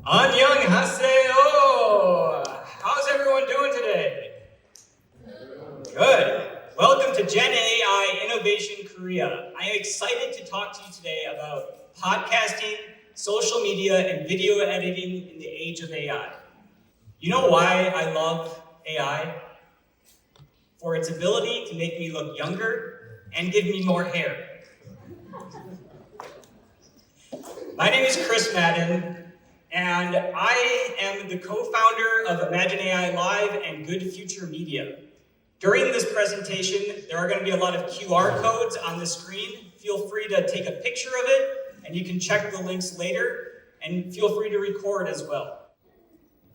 Annyeonghaseyo! How's everyone doing today? Good. Welcome to GenAI Innovation Korea. I am excited to talk to you today about podcasting, social media, and video editing in the age of AI. You know why I love AI? For its ability to make me look younger and give me more hair. My name is Chris Madden, and I am the co-founder of Madden AI Live and Good Future Media. During this presentation, there are going to be a lot of QR codes on the screen. Feel free to take a picture of it, and you can check the links later, and feel free to record as well.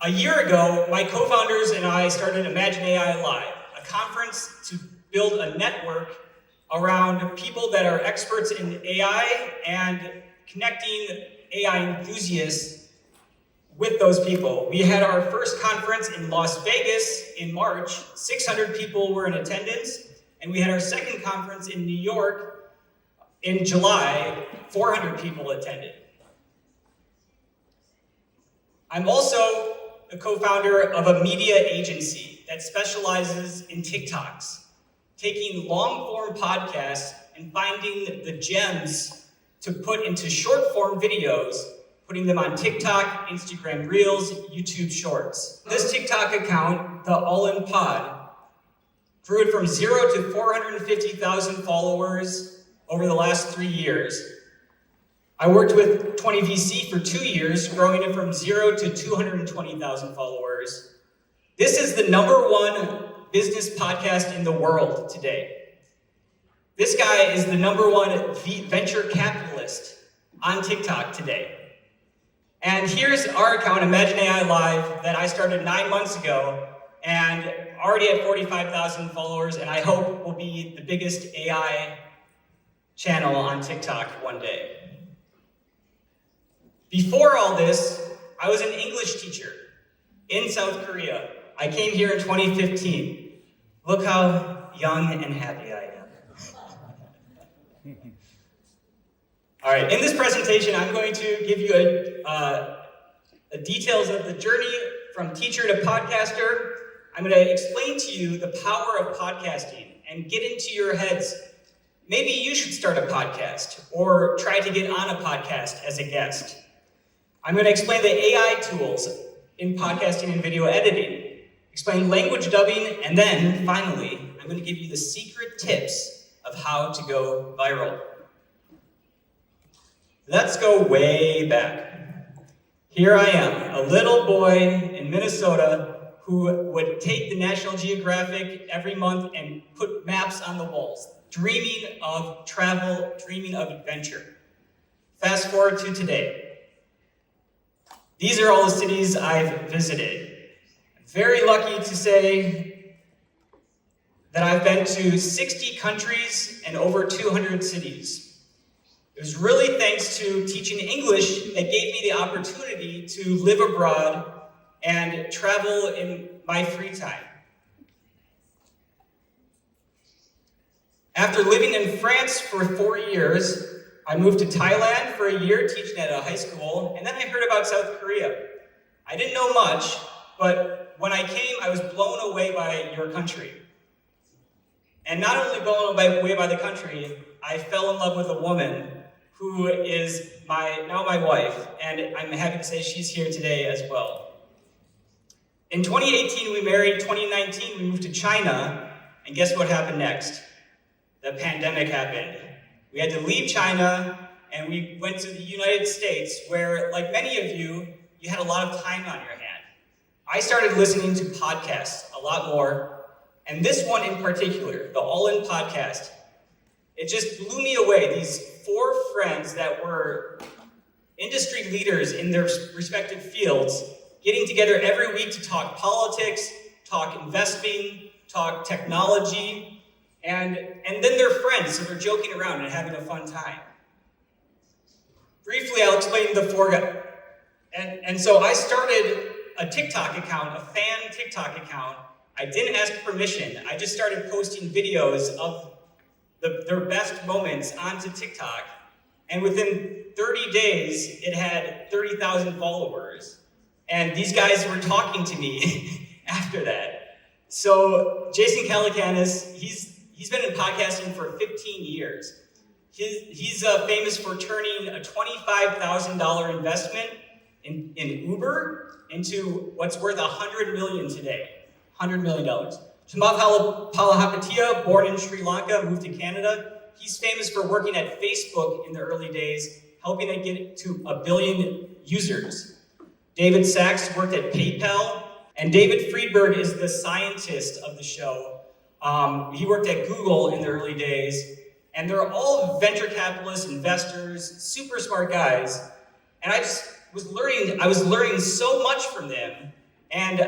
A year ago, my co-founders and I started Imagine AI Live, a conference to build a network around people that are experts in AI and connecting AI enthusiasts with those people. We had our first conference in Las Vegas in March. 600 people were in attendance. And we had our second conference in New York in July. 400 people attended. I'm also the co-founder of a media agency that specializes in TikToks, taking long-form podcasts and finding the gems to put into short-form videos, putting them on TikTok, Instagram Reels, YouTube Shorts. This TikTok account, the All In Pod, grew it from 0 to 450,000 followers over the last 3 years. I worked with 20VC for 2 years, growing it from 0 to 220,000 followers. This is the #1 business podcast in the world today. This guy is the #1 venture capitalist on TikTok today. And here's our account, Imagine AI Live, that I started 9 months ago, and already at 45,000 followers, and I hope will be the biggest AI channel on TikTok one day. Before all this, I was an English teacher in South Korea. I came here in 2015. Look how young and happy I am. All right, in this presentation, I'm going to give you the details of the journey from teacher to podcaster. I'm going to explain to you the power of podcasting and get into your heads. Maybe you should start a podcast or try to get on a podcast as a guest. I'm going to explain the AI tools in podcasting and video editing, explain language dubbing, and then, finally, I'm going to give you the secret tips of how to go viral. Let's go way back. Here I am, a little boy in Minnesota who would take the National Geographic every month and put maps on the walls, dreaming of travel, dreaming of adventure. Fast forward to today. These are all the cities I've visited. I'm very lucky to say that I've been to 60 countries and over 200 cities. It was really thanks to teaching English that gave me the opportunity to live abroad and travel in my free time. After living in France for 4 years, I moved to Thailand for a year teaching at a high school, and then I heard about South Korea. I didn't know much, but when I came, I was blown away by your country. And not only blown away by the country, I fell in love with a woman who is now my wife, and I'm happy to say she's here today as well. In 2018, we married. 2019, we moved to China, and guess what happened next? The pandemic happened. We had to leave China, and we went to the United States, where, like many of you, you had a lot of time on your hand. I started listening to podcasts a lot more, and this one in particular, the All In podcast, it just blew me away. These 4 friends that were industry leaders in their respective fields, getting together every week to talk politics, talk investing, talk technology, and then they're friends, so they're joking around and having a fun time. Briefly, I'll explain the 4 guys. And so I started a TikTok account, a fan TikTok account. I didn't ask permission. I just started posting videos of their best moments onto TikTok, and within 30 days, it had 30,000 followers. And these guys were talking to me after that. So Jason Calacanis, he's been in podcasting for 15 years. He's famous for turning a $25,000 investment in Uber into what's worth $100 million today. $100 million. Chamath Palihapitiya, born in Sri Lanka, moved to Canada. He's famous for working at Facebook in the early days, helping it get to 1 billion users. David Sachs worked at PayPal, and David Friedberg is the scientist of the show. He worked at Google in the early days, and they're all venture capitalists, investors, super smart guys. And I was learning so much from them. And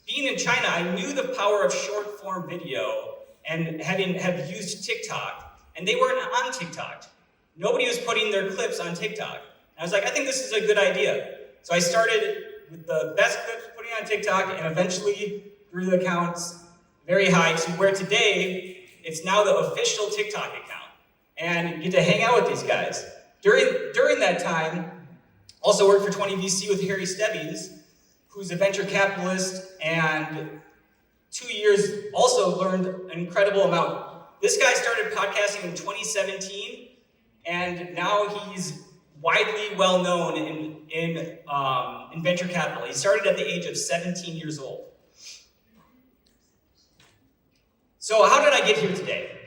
being in China, I knew the power of short form video and have used TikTok, and they weren't on TikTok. Nobody was putting their clips on TikTok. And I was like, I think this is a good idea. So I started with the best clips putting on TikTok, and eventually grew the accounts very high to where today it's now the official TikTok account. And you get to hang out with these guys. During that time, also worked for 20VC with Harry Stebbings, who's a venture capitalist, and 2 years also learned an incredible amount. This guy started podcasting in 2017, and now he's widely well known in venture capital. He started at the age of 17 years old. So how did I get here today?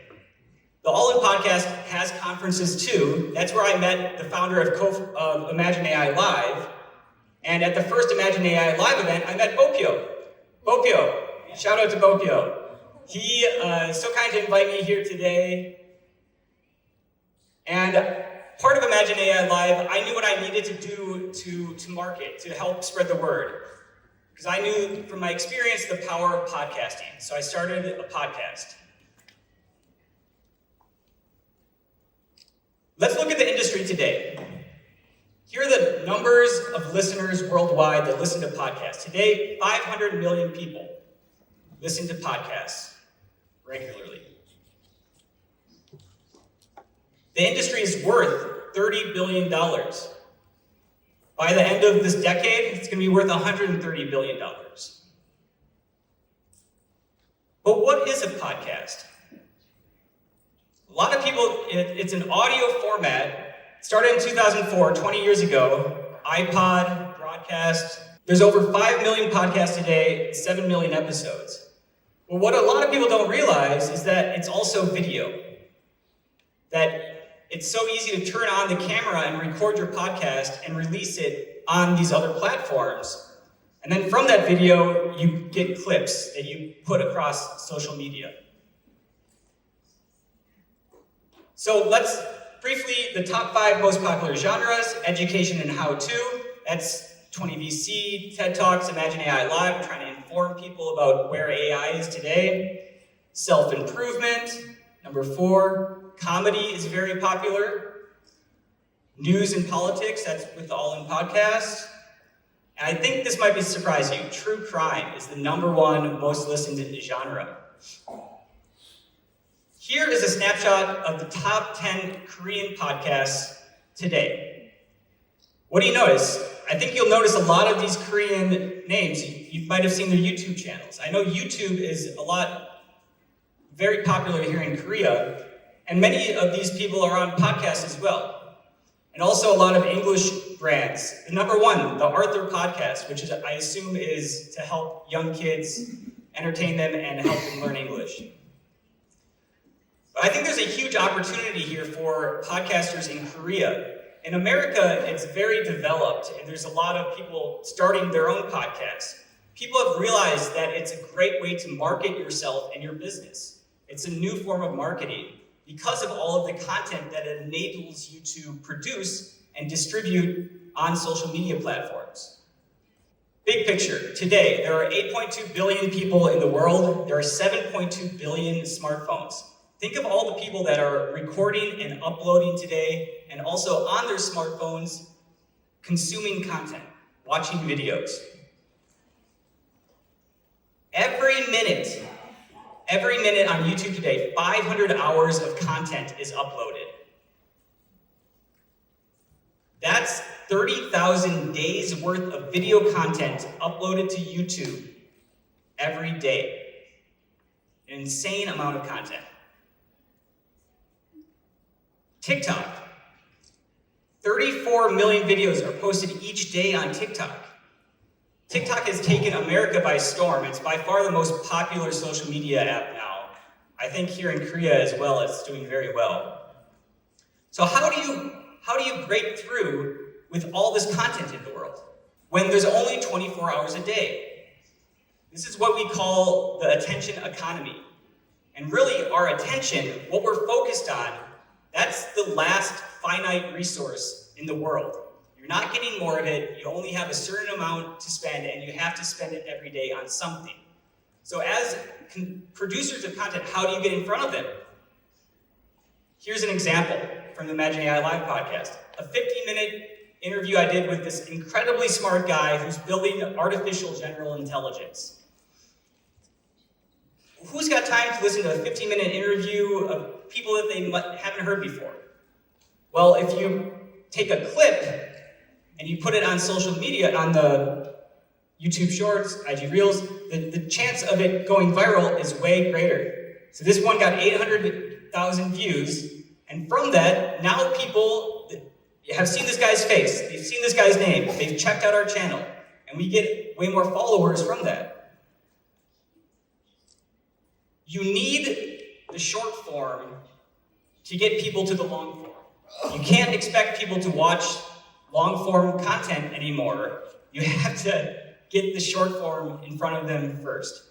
The All In Podcast has conferences too. That's where I met the founder of Imagine AI Live. And at the first Imagine AI Live event, I met Bopio. Bopio, shout out to Bopio. He is so kind to invite me here today. And part of Imagine AI Live, I knew what I needed to do to market, to help spread the word. Because I knew from my experience the power of podcasting. So I started a podcast. Let's look at the industry today. Here are the numbers of listeners worldwide that listen to podcasts. Today, 500 million people listen to podcasts regularly. The industry is worth $30 billion. By the end of this decade, it's going to be worth $130 billion. But what is a podcast? A lot of people, it's an audio format. Started in 2004, 20 years ago. iPod, broadcast. There's over 5 million podcasts today, 7 million episodes. But what a lot of people don't realize is that it's also video. That it's so easy to turn on the camera and record your podcast and release it on these other platforms. And then from that video, you get clips that you put across social media. So let's briefly, the top 5 most popular genres: education and how-to. That's 20VC, TED Talks, Imagine AI Live. We're trying to inform people about where AI is today. Self-improvement. Number 4, comedy is very popular. News and politics, that's with the All In Podcast. And I think this might surprise you. True crime is the number 1 most listened to genre. Here is a snapshot of the top 10 Korean podcasts today. What do you notice? I think you'll notice a lot of these Korean names. You might have seen their YouTube channels. I know YouTube is very popular here in Korea, and many of these people are on podcasts as well. And also a lot of English brands. The number 1, the Arthur Podcast, which I assume is to help young kids, entertain them, and help them learn English. But I think there's a huge opportunity here for podcasters in Korea. In America, it's very developed, and there's a lot of people starting their own podcasts. People have realized that it's a great way to market yourself and your business. It's a new form of marketing because of all of the content that it enables you to produce and distribute on social media platforms. Big picture, today, there are 8.2 billion people in the world. There are 7.2 billion smartphones. Think of all the people that are recording and uploading today, and also on their smartphones, consuming content, watching videos. Every minute on YouTube today, 500 hours of content is uploaded. That's 30,000 days worth of video content uploaded to YouTube every day. An insane amount of content. TikTok. 34 million videos are posted each day on TikTok. TikTok has taken America by storm. It's by far the most popular social media app now. I think here in Korea as well, it's doing very well. So how do you break through with all this content in the world when there's only 24 hours a day? This is what we call the attention economy. And really, our attention, what we're focused on, that's the last finite resource in the world. You're not getting more of it, you only have a certain amount to spend, and you have to spend it every day on something. So as producers of content, how do you get in front of them? Here's an example from the Madden AI Live podcast. A 50-minute interview I did with this incredibly smart guy who's building artificial general intelligence. Who's got time to listen to a 50-minute interview of people that they haven't heard before? Well, if you take a clip and you put it on social media, on the YouTube Shorts, IG Reels, the chance of it going viral is way greater. So this one got 800,000 views, and from that, now people have seen this guy's face, they've seen this guy's name, they've checked out our channel, and we get way more followers from that. You need the short form to get people to the long form. You can't expect people to watch long form content anymore. You have to get the short form in front of them first.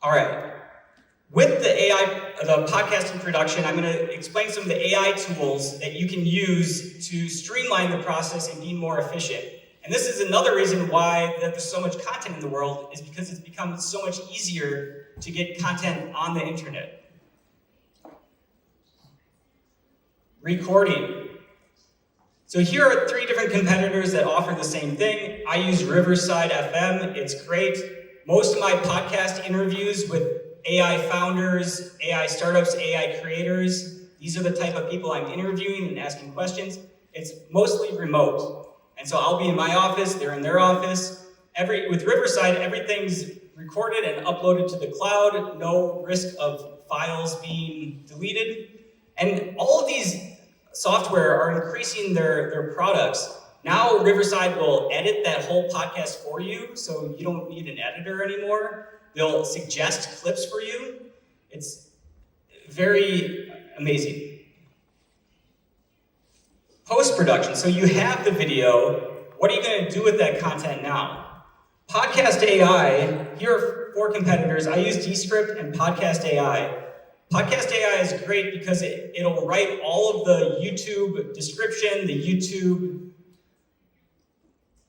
All right. With the podcasting production, I'm going to explain some of the AI tools that you can use to streamline the process and be more efficient. And this is another reason why that there's so much content in the world, is because it's become so much easier to get content on the internet. Recording. So here are 3 different competitors that offer the same thing. I use Riverside FM. It's great. Most of my podcast interviews with AI founders, AI startups, AI creators, these are the type of people I'm interviewing and asking questions. It's mostly remote. And so I'll be in my office, they're in their office. With Riverside, everything's recorded and uploaded to the cloud, no risk of files being deleted. And all of these software are increasing their products. Now Riverside will edit that whole podcast for you, so you don't need an editor anymore. They'll suggest clips for you. It's very amazing. Post-production, so you have the video, what are you going to do with that content now? Podcast AI, here are 4 competitors. I use Descript and Podcast AI. Podcast AI is great because it'll write all of the YouTube description, the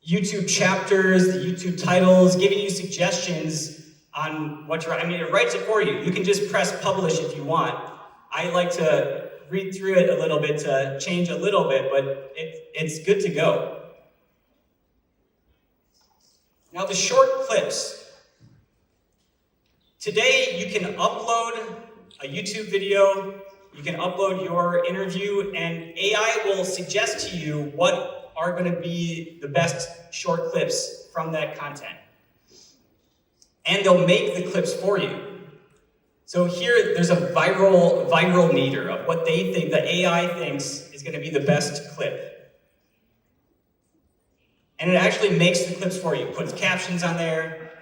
YouTube chapters, the YouTube titles, giving you suggestions on what it writes it for you. You can just press publish if you want. I like to read through it a little bit to change a little bit, but it's good to go. Now the short clips. Today you can upload a YouTube video, you can upload your interview, and AI will suggest to you what are going to be the best short clips from that content. And they'll make the clips for you. So here, there's a viral meter of what they think, the AI thinks is going to be the best clip. And it actually makes the clips for you, puts captions on there.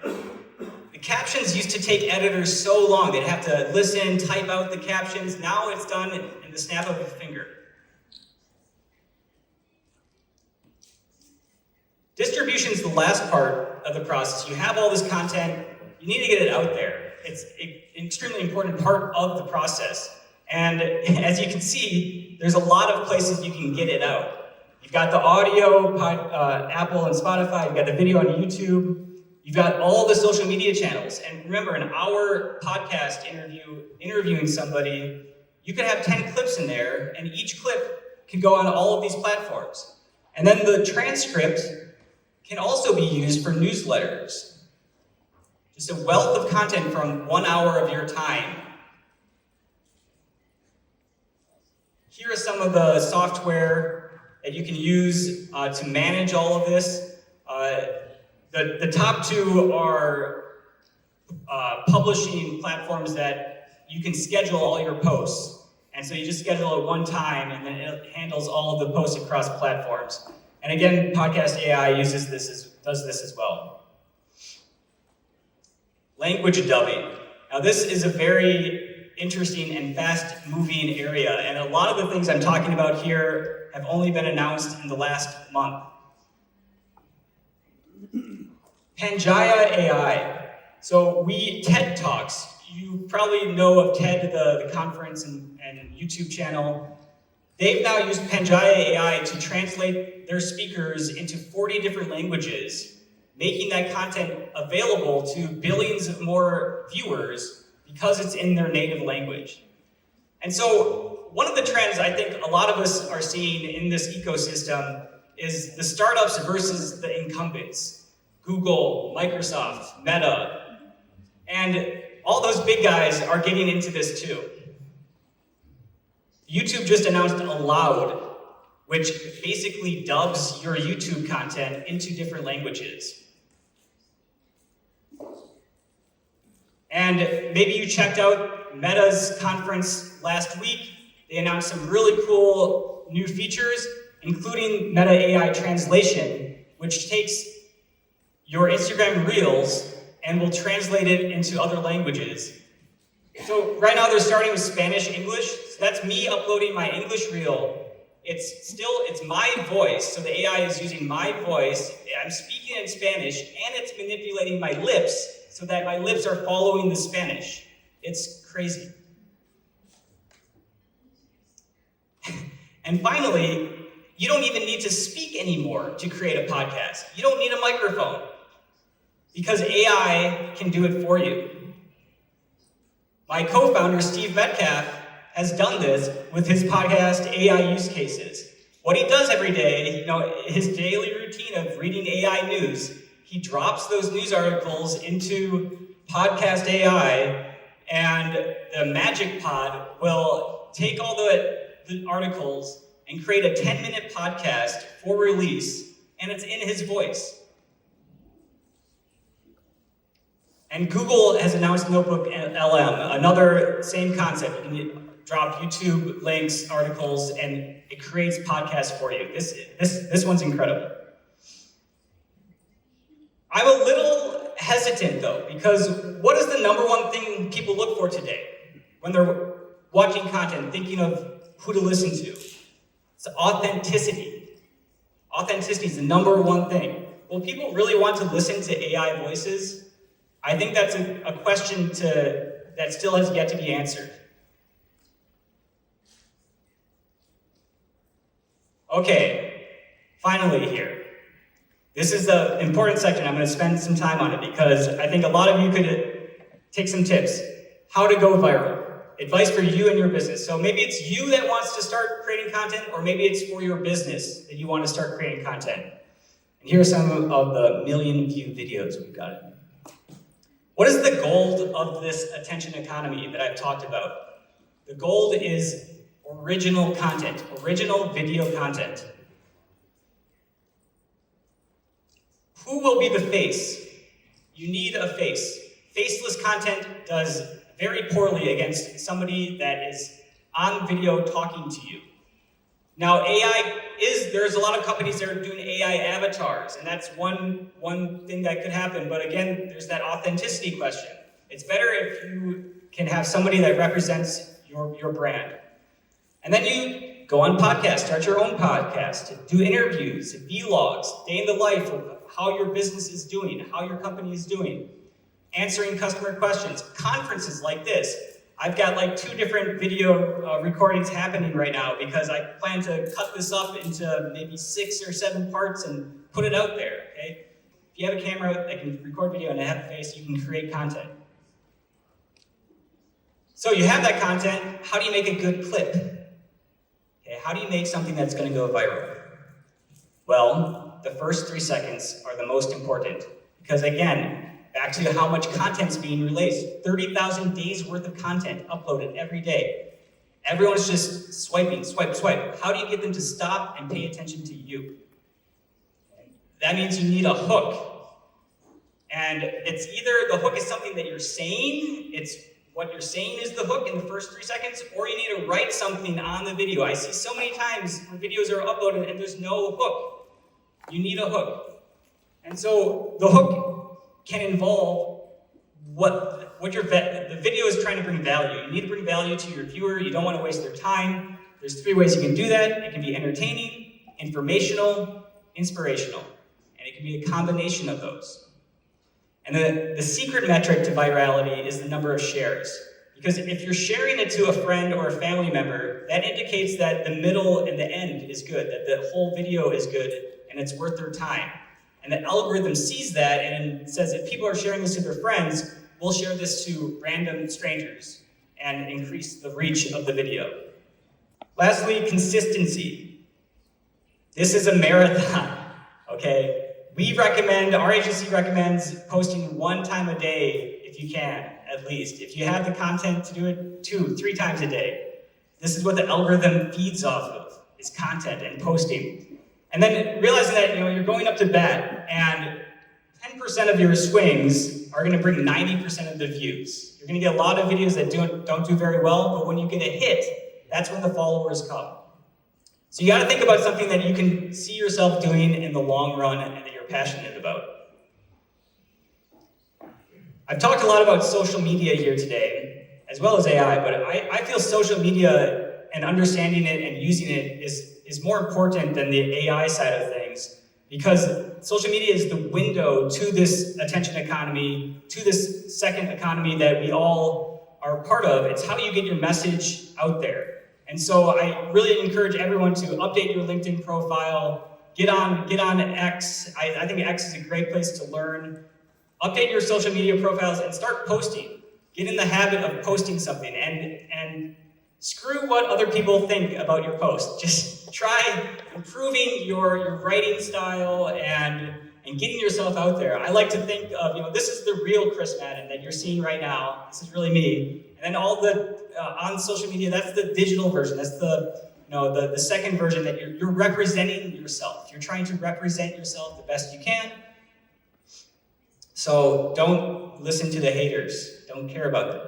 The captions used to take editors so long, they'd have to listen, type out the captions. Now it's done in the snap of a finger. Distribution is the last part of the process. You have all this content, you need to get it out there. It's an extremely important part of the process. And as you can see, there's a lot of places you can get it out. You've got the audio, Apple and Spotify, you've got the video on YouTube, you've got all the social media channels. And remember, an hour podcast interviewing somebody, you could have 10 clips in there, and each clip can go on all of these platforms. And then the transcript can also be used for newsletters. Just a wealth of content from 1 hour of your time. Here are some of the software that you can use to manage all of this. The top two are publishing platforms that you can schedule all your posts. And so you just schedule it one time and then it handles all of the posts across platforms. And again, Podcast AI does this as well. Language dubbing. Now this is a very interesting and fast-moving area, and a lot of the things I'm talking about here have only been announced in the last month. Panjaya AI. So TED Talks. You probably know of TED, the conference and YouTube channel. They've now used Panjaya AI to translate their speakers into 40 different languages, making that content available to billions of more viewers because it's in their native language. And so one of the trends I think a lot of us are seeing in this ecosystem is the startups versus the incumbents. Google, Microsoft, Meta, and all those big guys are getting into this too. YouTube just announced Aloud, which basically dubs your YouTube content into different languages. And maybe you checked out Meta's conference last week. They announced some really cool new features, including Meta AI translation, which takes your Instagram Reels and will translate it into other languages. So right now they're starting with Spanish, English. So that's me uploading my English reel. It's my voice, so the AI is using my voice. I'm speaking in Spanish, and it's manipulating my lips so that my lips are following the Spanish. It's crazy. And finally, you don't even need to speak anymore to create a podcast. You don't need a microphone because AI can do it for you. My co-founder, Steve Metcalf, has done this with his podcast, AI Use Cases. What he does every day, his daily routine of reading AI news, he drops those news articles into Podcast AI, and the Magic Pod will take all the articles and create a 10-minute podcast for release, and it's in his voice. And Google has announced Notebook LM, another same concept. You can drop YouTube links, articles, and it creates podcasts for you. This one's incredible. I'm a little hesitant though, because what is the number one thing people look for today when they're watching content, thinking of who to listen to? It's authenticity. Authenticity is the number one thing. Will people really want to listen to AI voices? I think that's a question that still has yet to be answered. Okay, finally here. This is the important section. I'm going to spend some time on it because I think a lot of you could take some tips. How to go viral. Advice for you and your business. So maybe it's you that wants to start creating content, or maybe it's for your business that you want to start creating content. And here are some of the million view videos we've got. What is the gold of this attention economy that I've talked about? The gold is original content, original video content. Who will be the face? You need a face. Faceless content does very poorly against somebody that is on video talking to you. Now, there's a lot of companies that are doing AI avatars, and that's one thing that could happen. But again, there's that authenticity question. It's better if you can have somebody that represents your brand. And then you go on podcasts, start your own podcast, do interviews, vlogs, day in the life of how your business is doing, how your company is doing, answering customer questions, conferences like this. I've got like 2 different video recordings happening right now because I plan to cut this up into maybe 6 or 7 parts and put it out there, okay? If you have a camera that can record video and have a face, you can create content. So you have that content, how do you make a good clip? Okay, how do you make something that's gonna go viral? Well, the first 3 seconds are the most important because again, back to how much content's being released. 30,000 days worth of content uploaded every day. Everyone's just swiping, swipe, swipe. How do you get them to stop and pay attention to you? That means you need a hook. And it's either the hook is something that you're saying, it's what you're saying is the hook in the first 3 seconds, or you need to write something on the video. I see so many times where videos are uploaded and there's no hook. You need a hook. And so the hook can involve the video is trying to bring value. You need to bring value to your viewer. You don't want to waste their time. There's 3 ways you can do that. It can be entertaining, informational, inspirational. And it can be a combination of those. And the secret metric to virality is the number of shares. Because if you're sharing it to a friend or a family member, that indicates that the middle and the end is good, that the whole video is good, and it's worth their time. And the algorithm sees that and says if people are sharing this to their friends, we'll share this to random strangers and increase the reach of the video. Lastly, consistency. This is a marathon, okay? Our agency recommends posting 1 time a day if you can, at least. If you have the content to do it 2, 3 times a day. This is what the algorithm feeds off of, is content and posting. And then realizing that you're going up to bat and 10% of your swings are gonna bring 90% of the views. You're gonna get a lot of videos that don't do very well, but when you get a hit, that's when the followers come. So you gotta think about something that you can see yourself doing in the long run and that you're passionate about. I've talked a lot about social media here today, as well as AI, but I feel social media and understanding it and using it is more important than the AI side of things, because social media is the window to this attention economy, to this second economy that we all are part of. It's how you get your message out there. And so I really encourage everyone to update your LinkedIn profile, get on X. I think X is a great place to learn. Update your social media profiles and start posting. Get in the habit of posting something and screw what other people think about your post. Just try improving your writing style and getting yourself out there. I like to think of, this is the real Chris Madden that you're seeing right now. This is really me. And then all the, on social media, that's the digital version. That's the second version that you're representing yourself. You're trying to represent yourself the best you can. So don't listen to the haters. Don't care about them.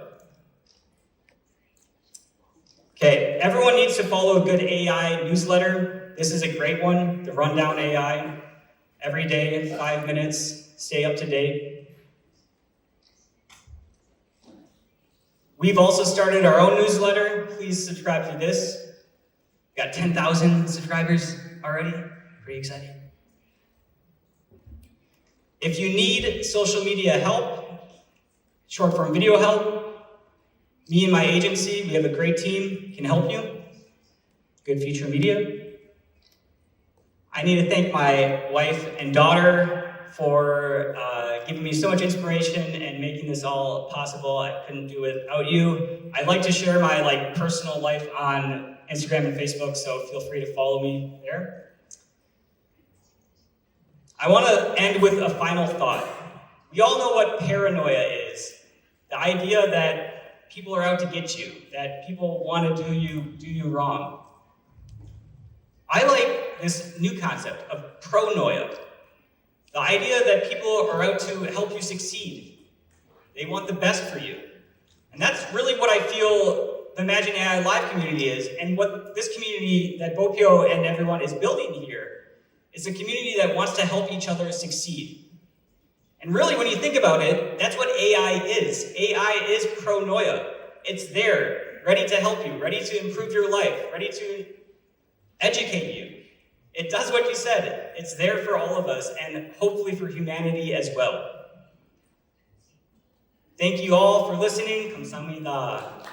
Okay, everyone needs to follow a good AI newsletter. This is a great one, the Rundown AI. Every day, 5 minutes, stay up to date. We've also started our own newsletter. Please subscribe to this. We've got 10,000 subscribers already. Pretty exciting. If you need social media help, short form video help, me and my agency, we have a great team, can help you. Good Future Media. I need to thank my wife and daughter for giving me so much inspiration and making this all possible. I couldn't do it without you. I'd like to share my personal life on Instagram and Facebook, so feel free to follow me there. I want to end with a final thought. We all know what paranoia is. The idea that people are out to get you, that people want to do you wrong. I like this new concept of pronoia. The idea that people are out to help you succeed. They want the best for you. And that's really what I feel the Imagine AI Live community is, and what this community that Bopio and everyone is building here is a community that wants to help each other succeed. And really, when you think about it, that's what AI is. AI is pronoia. It's there, ready to help you, ready to improve your life, ready to educate you. It does what you said. It's there for all of us, and hopefully for humanity as well. Thank you all for listening. Kamsahamnida.